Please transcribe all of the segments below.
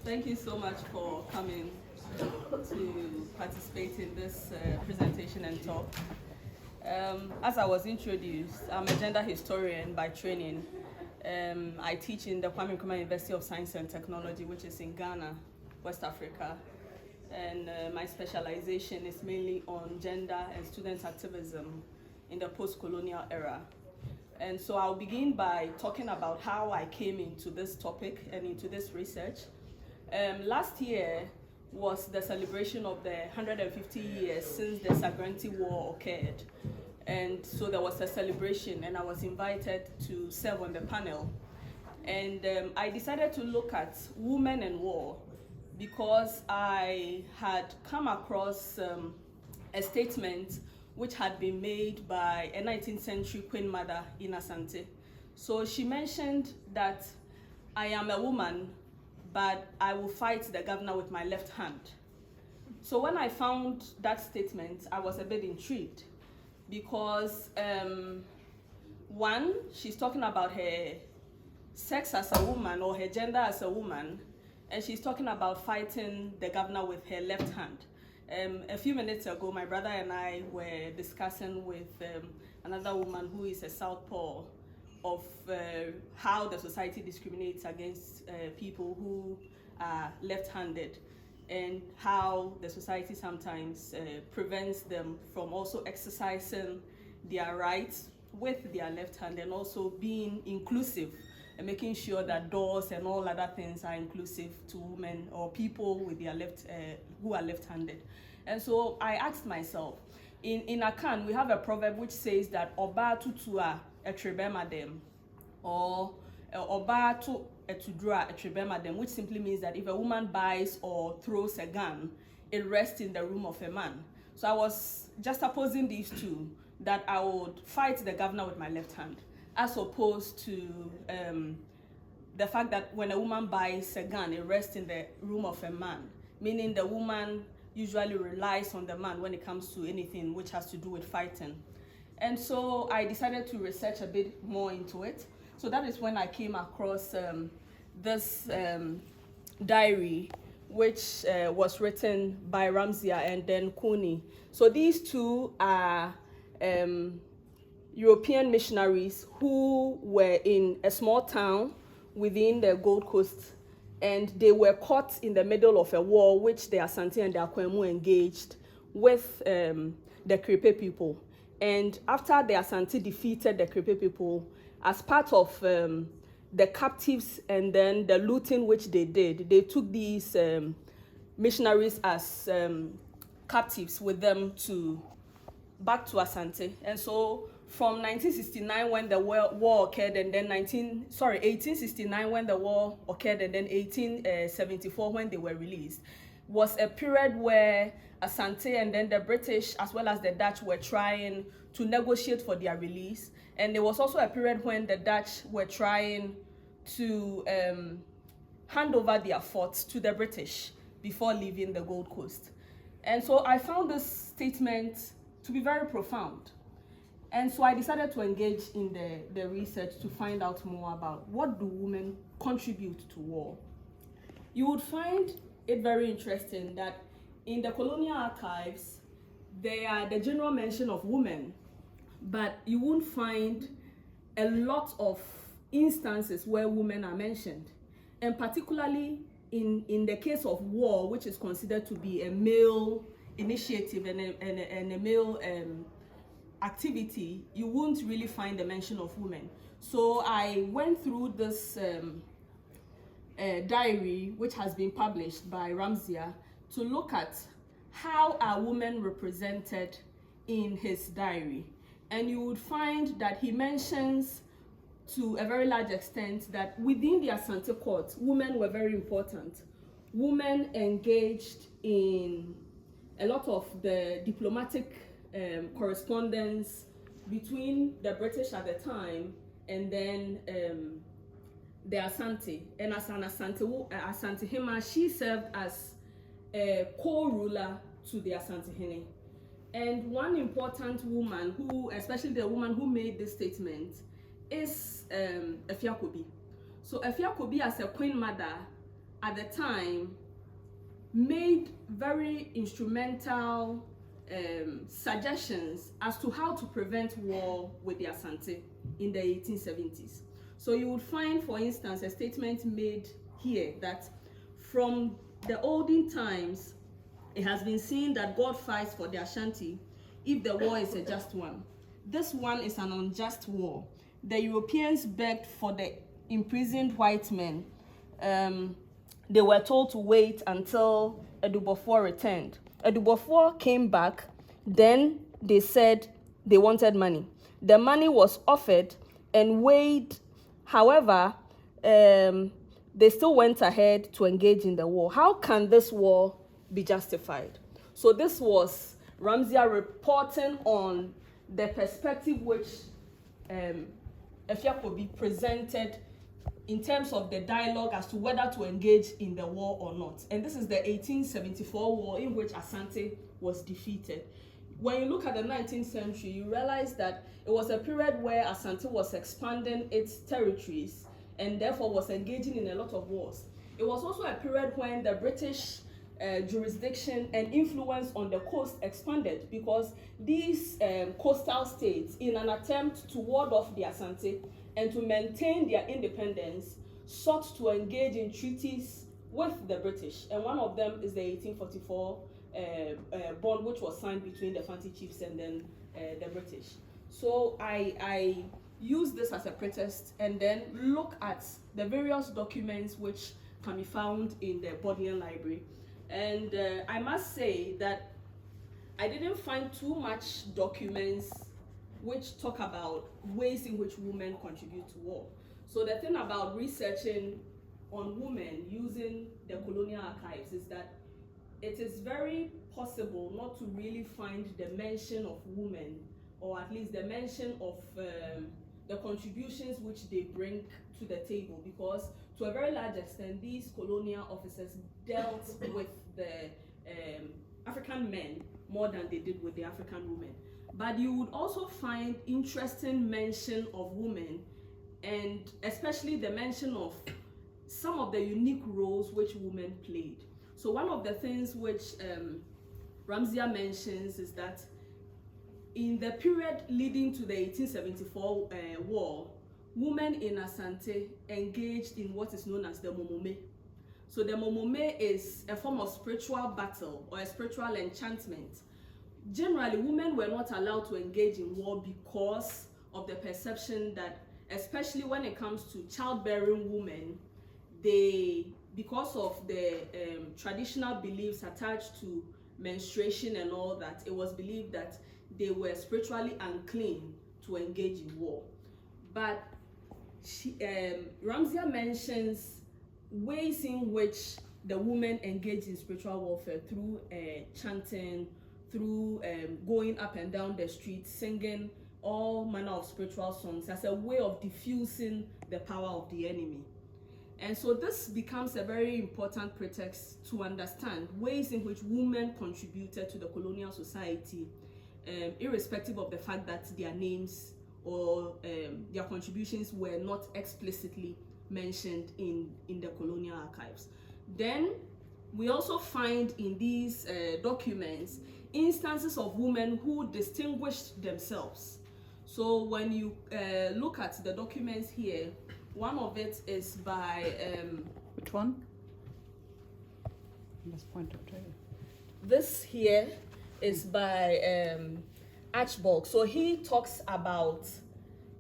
Thank you so much for coming to participate in this presentation and talk. As I was introduced, I'm a gender historian by training. I teach in the Kwame Nkrumah University of Science and Technology, which is in Ghana, West Africa. And my specialization is mainly on gender and student activism in the post-colonial era. And so I'll begin by talking about how I came into this topic and into this research. Last year was the celebration of the 150 years since the Sub-Saharan War occurred. And so there was a celebration and I was invited to serve on the panel. And I decided to look at women and war because I had come across a statement which had been made by a 19th century Queen Mother in Asante. So she mentioned that I am a woman, but I will fight the governor with my left hand. So when I found that statement, I was a bit intrigued because one, she's talking about her sex as a woman or her gender as a woman, and she's talking about fighting the governor with her left hand. A few minutes ago, my brother and I were discussing with another woman who is a southpaw of how the society discriminates against people who are left-handed and how the society sometimes prevents them from also exercising their rights with their left hand and also being inclusive and making sure that doors and all other things are inclusive to women or people with their who are left-handed. And so I asked myself, in Akan, we have a proverb which says that Oba tutua etrebema dem, or Oba tu etudra etrebema dem, which simply means that if a woman buys or throws a gun, it rests in the room of a man. So I was just opposing these two, that I would fight the governor with my left hand, as opposed to the fact that when a woman buys a gun, it rests in the room of a man, meaning the woman usually relies on the man when it comes to anything which has to do with fighting. And so I decided to research a bit more into it. So that is when I came across this diary, which was written by Ramsia and then Kuni. So these two are European missionaries who were in a small town within the Gold Coast, and they were caught in the middle of a war which the Asante and the Kwame engaged with the Kripe people. And after the Asante defeated the Kripe people, as part of the captives and then the looting which they did, they took these missionaries as captives with them back to Asante. And so from 1969 when the war occurred, and then 1869 when the war occurred, and then 1874 when they were released, was a period where Asante and then the British as well as the Dutch were trying to negotiate for their release. And there was also a period when the Dutch were trying to hand over their forts to the British before leaving the Gold Coast. And so I found this statement to be very profound. And so I decided to engage in the research to find out more about what do women contribute to war. You would find it very interesting that in the colonial archives, there are the general mention of women, but you won't find a lot of instances where women are mentioned. And particularly in the case of war, which is considered to be a male initiative and a male activity, you won't really find the mention of women. So I went through this diary, which has been published by Ramsia, to look at how are women represented in his diary. And you would find that he mentions to a very large extent that within the Asante court, women were very important. Women engaged in a lot of the diplomatic correspondence between the British at the time and then the Asante. And as an Asante Hema, she served as a co-ruler to the Asante Hene. And one important woman who, especially the woman who made this statement, is Efia Kobi. So Efia Kobi, as a queen mother, at the time made very instrumental suggestions as to how to prevent war with the Asante in the 1870s. So you would find, for instance, a statement made here that from the olden times, it has been seen that God fights for the Ashanti if the war is a just one. This one is an unjust war. The Europeans begged for the imprisoned white men. They were told to wait until Edubofor returned. Edubofor came back, then they said they wanted money. The money was offered and weighed. However, they still went ahead to engage in the war. How can this war be justified? So this was Ramsey reporting on the perspective which Efiakobi presented in terms of the dialogue as to whether to engage in the war or not. And this is the 1874 war in which Asante was defeated. When you look at the 19th century, you realize that it was a period where Asante was expanding its territories and therefore was engaging in a lot of wars. It was also a period when the British jurisdiction and influence on the coast expanded, because these coastal states, in an attempt to ward off the Asante and to maintain their independence, sought to engage in treaties with the British. And one of them is the 1844 bond, which was signed between the Fanti chiefs and then the British. So I use this as a pretext and then look at the various documents which can be found in the Bodleian library. And I must say that I didn't find too much documents which talk about ways in which women contribute to war. So the thing about researching on women using the colonial archives is that it is very possible not to really find the mention of women, or at least the mention of the contributions which they bring to the table, because to a very large extent these colonial officers dealt with the African men more than they did with the African women. But you would also find interesting mention of women, and especially the mention of some of the unique roles which women played. So one of the things which Ramsey mentions is that in the period leading to the 1874 war, women in Asante engaged in what is known as the momome. So the momome is a form of spiritual battle or a spiritual enchantment. Generally, women were not allowed to engage in war because of the perception that, especially when it comes to childbearing women, because of the traditional beliefs attached to menstruation and all that, it was believed that they were spiritually unclean to engage in war. But Ramsey mentions ways in which the women engage in spiritual warfare through chanting, through going up and down the street, singing all manner of spiritual songs as a way of diffusing the power of the enemy. And so this becomes a very important pretext to understand ways in which women contributed to the colonial society, irrespective of the fact that their names or their contributions were not explicitly mentioned in the colonial archives. Then we also find in these documents instances of women who distinguished themselves. So when you look at the documents here, one of it is by which one? You must point out. This here is by Archibald. So he talks about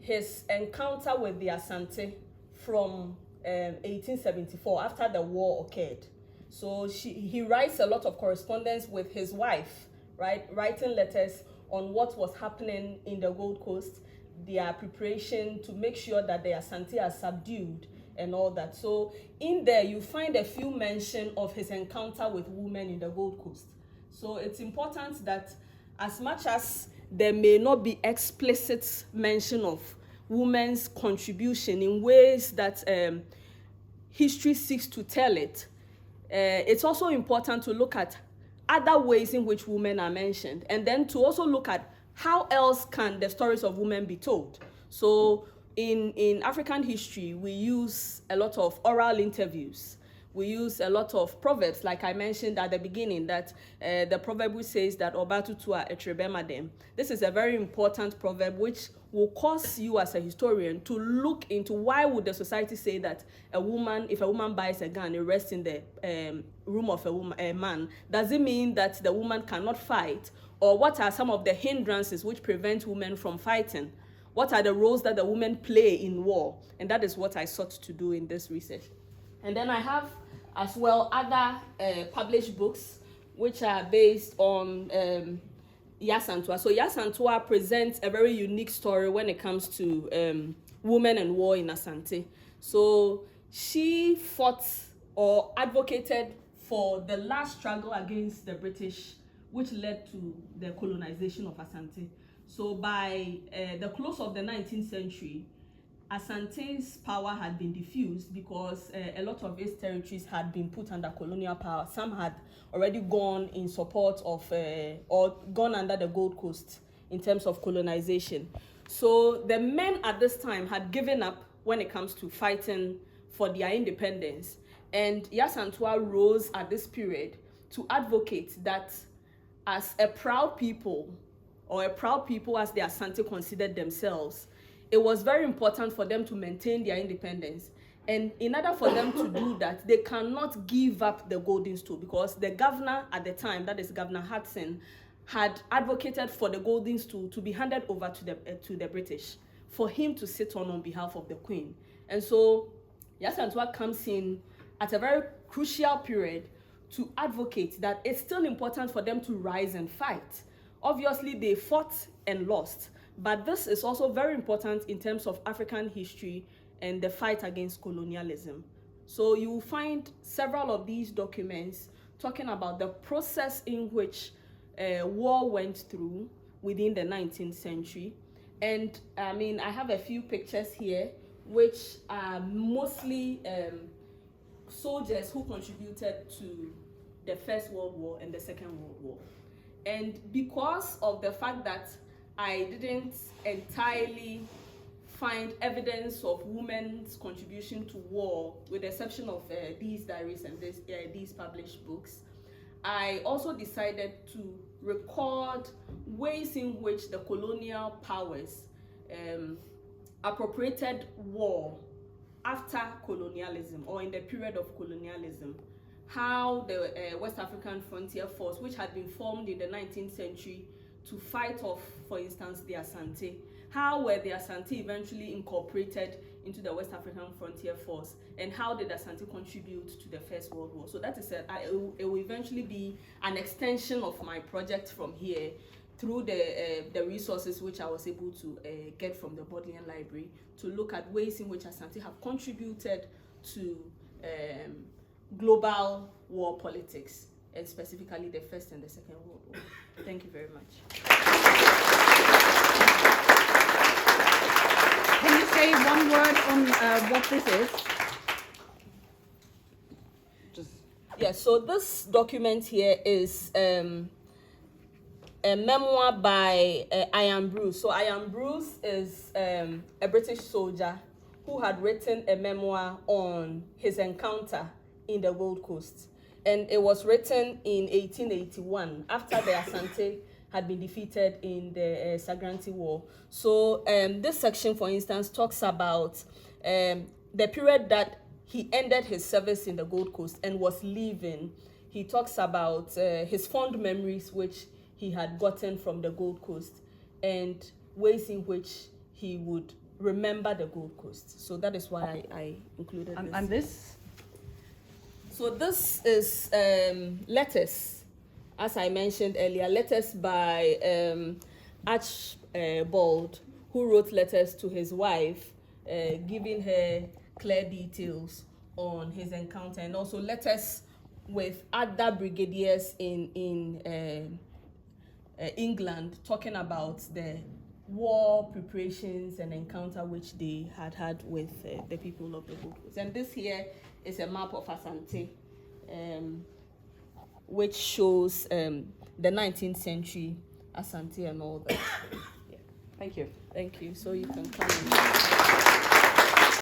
his encounter with the Asante from 1874, after the war occurred. So he writes a lot of correspondence with his wife, right? Writing letters on what was happening in the Gold Coast, their preparation to make sure that the Asante are subdued and all that. So in there you find a few mention of his encounter with women in the Gold Coast. So it's important that as much as there may not be explicit mention of women's contribution in ways that history seeks to tell it, it's also important to look at other ways in which women are mentioned, and then to also look at how else can the stories of women be told. So in African history, we use a lot of oral interviews. We use a lot of proverbs, like I mentioned at the beginning, that the proverb which says that Obatutua etrebemadem. This is a very important proverb which will cause you as a historian to look into why would the society say that if a woman buys a gun, it rests in the room of a man. Does it mean that the woman cannot fight? Or what are some of the hindrances which prevent women from fighting? What are the roles that the women play in war? And that is what I sought to do in this research. And then I have as well other published books which are based on Yasantua. So Yasantua presents a very unique story when it comes to women and war in Asante. So she fought or advocated for the last struggle against the British, which led to the colonization of Asante. So by the close of the 19th century, Asante's power had been diffused because a lot of its territories had been put under colonial power. Some had already gone in support of or gone under the Gold Coast in terms of colonization. So the men at this time had given up when it comes to fighting for their independence. And Yasantua rose at this period to advocate that as a proud people, or a proud people as the Asante considered themselves, it was very important for them to maintain their independence. And in order for them to do that, they cannot give up the golden stool, because the governor at the time, that is Governor Hudson, had advocated for the golden stool to be handed over to the British, for him to sit on behalf of the Queen. And so Yasantua comes in at a very crucial period to advocate that it's still important for them to rise and fight. Obviously, they fought and lost, but this is also very important in terms of African history and the fight against colonialism. So you will find several of these documents talking about the process in which war went through within the 19th century. And I mean, I have a few pictures here, which are mostly soldiers who contributed to the First World War and the Second World War. And because of the fact that I didn't entirely find evidence of women's contribution to war, with the exception of these diaries and these published books, I also decided to record ways in which the colonial powers appropriated war after colonialism, or in the period of colonialism. How the West African Frontier Force, which had been formed in the 19th century to fight off, for instance, the Asante, how were the Asante eventually incorporated into the West African Frontier Force, and how did Asante contribute to the First World War? So that is it will eventually be an extension of my project from here, through the resources which I was able to get from the Bodleian Library, to look at ways in which Asante have contributed to global war politics, and specifically the First and the Second World War. Thank you very much. Can you say one word on what this is? Yeah, so this document here is a memoir by Ian Bruce. So Ian Bruce is a British soldier who had written a memoir on his encounter in the Gold Coast. And it was written in 1881, after the Asante had been defeated in the Sagranti War. So this section, for instance, talks about the period that he ended his service in the Gold Coast and was leaving. He talks about his fond memories which he had gotten from the Gold Coast, and ways in which he would remember the Gold Coast. So that is why I included this. And this? So this is letters, as I mentioned earlier, letters by Archibald, who wrote letters to his wife, giving her clear details on his encounter, and also letters with other brigadiers in England, talking about the war preparations and encounter which they had with the people of the Gold Coast. And this here is a map of Asante, which shows the 19th century Asante and all that. Yeah. Thank you. Thank you. So you can come in.